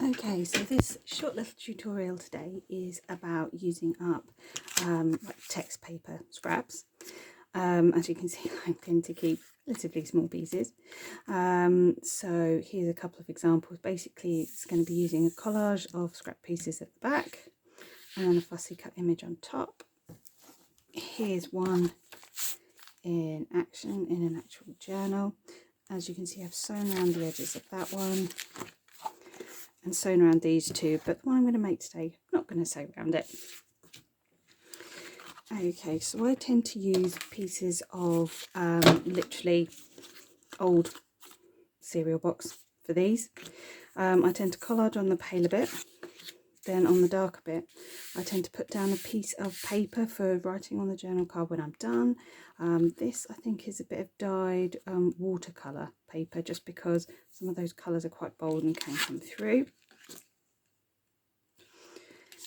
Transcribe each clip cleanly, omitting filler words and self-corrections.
Okay, so this short little tutorial today is about using up like text paper scraps. As you can see, I'm going to keep relatively small pieces. So here's a couple of examples. Basically, it's going to be using a collage of scrap pieces at the back and then a fussy cut image on top. Here's one in action in an actual journal. As you can see, I've sewn around the edges of that one and sewn around these two, but the one I'm going to make today, I'm not going to sew around it. Okay, so I tend to use pieces of literally old cereal box for these. I tend to collage on the paler bit, then on the darker bit I tend to put down a piece of paper for writing on the journal card when I'm done. This I think is a bit of dyed watercolour paper, just because some of those colours are quite bold and can come through.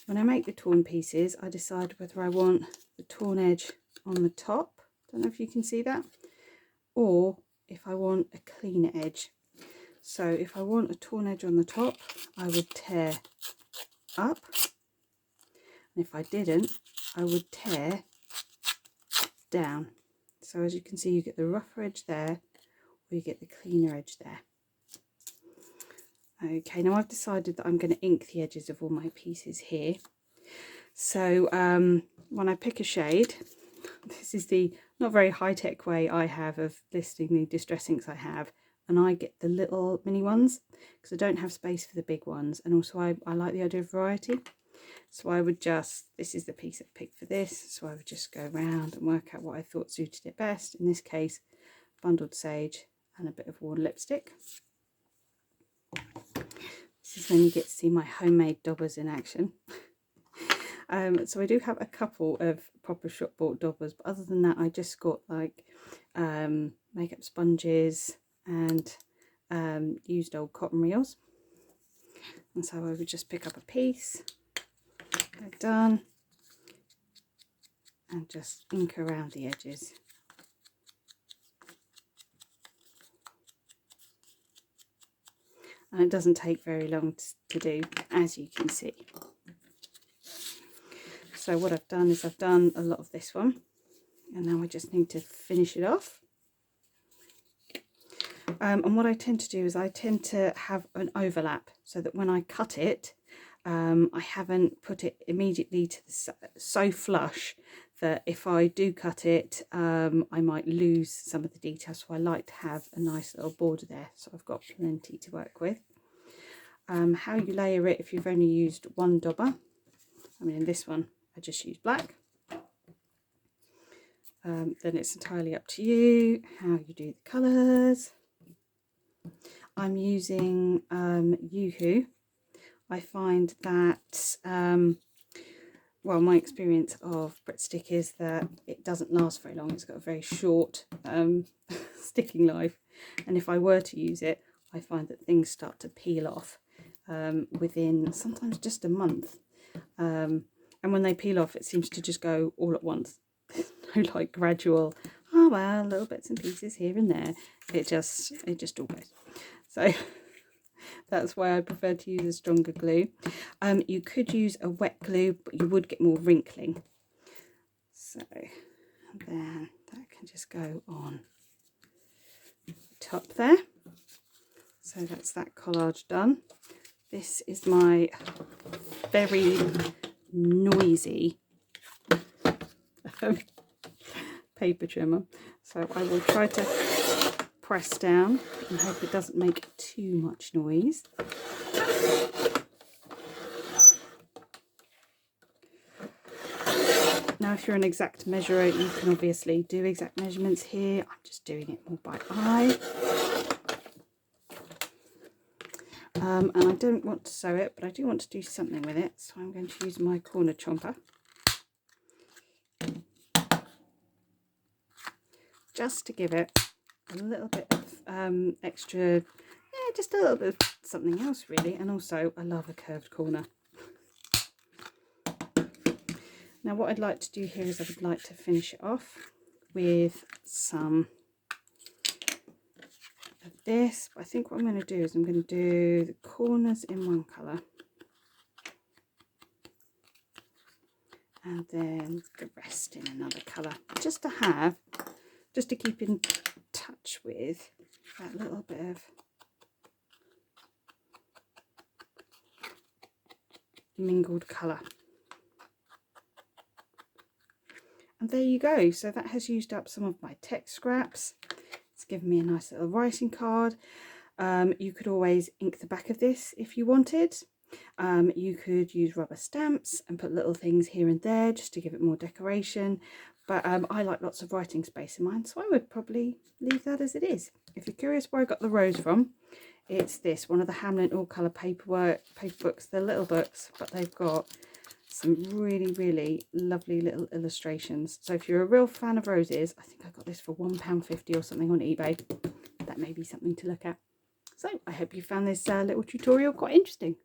When I make the torn pieces, I decide whether I want the torn edge on the top, don't know if you can see that, or if I want a cleaner edge. So if I want a torn edge on the top, I would tear up, and if I didn't, I would tear down. So as you can see, you get the rougher edge there, or you get the cleaner edge there. Okay, now I've decided that I'm going to ink the edges of all my pieces here. So when I pick a shade, this is the not very high-tech way I have of listing the distress inks I have, and I get the little mini ones because I don't have space for the big ones, and also I like the idea of variety. So I would just, this is the piece I've picked for this, so I would just go around and work out what I thought suited it best. In this case, bundled sage and a bit of worn lipstick. This is when you get to see my homemade daubers in action. So I do have a couple of proper shop bought daubers, but other than that I just got like makeup sponges and used old cotton reels. And so I would just pick up a piece, go done, and just ink around the edges. And it doesn't take very long to do, as you can see. So what I've done is I've done a lot of this one, and now I just need to finish it off. And what I tend to do is I tend to have an overlap, so that when I cut it, I haven't put it immediately to the so flush that if I do cut it, I might lose some of the details. So I like to have a nice little border there, so I've got plenty to work with. How you layer it if you've only used one dauber, I mean in this one I just use black. Then it's entirely up to you how you do the colours. I'm using Yoo-hoo. I find that, well, my experience of Brit Stick is that it doesn't last very long. It's got a very short sticking life, and if I were to use it, I find that things start to peel off within sometimes just a month. And when they peel off, it seems to just go all at once. No like gradual, oh well, little bits and pieces here and there. It just all goes. So that's why I prefer to use a stronger glue. You could use a wet glue, but you would get more wrinkling. So then that can just go on the top there. So that's that collage done. This is my very noisy paper trimmer. So I will try to press down and hope it doesn't make too much noise. Now if you're an exact measurer, you can obviously do exact measurements here. I'm just doing it more by eye. And I don't want to sew it, but I do want to do something with it, so I'm going to use my corner chomper just to give it a little bit of extra, yeah, just a little bit of something else really. And also I love a curved corner. Now what I'd like to do here is I would like to finish it off with some of this, but I think what I'm going to do is I'm going to do the corners in one colour and then the rest in another colour, just to keep in touch with that little bit of mingled colour. And there you go. So that has used up some of my text scraps. It's given me a nice little writing card. You could always ink the back of this if you wanted. You could use rubber stamps and put little things here and there just to give it more decoration. But I like lots of writing space in mine, so I would probably leave that as it is. If you're curious where I got the rose from, it's this, one of the Hamlin all colour paper books. They're little books, but they've got some really, really lovely little illustrations. So if you're a real fan of roses, I think I got this for £1.50 or something on eBay. That may be something to look at. So I hope you found this little tutorial quite interesting.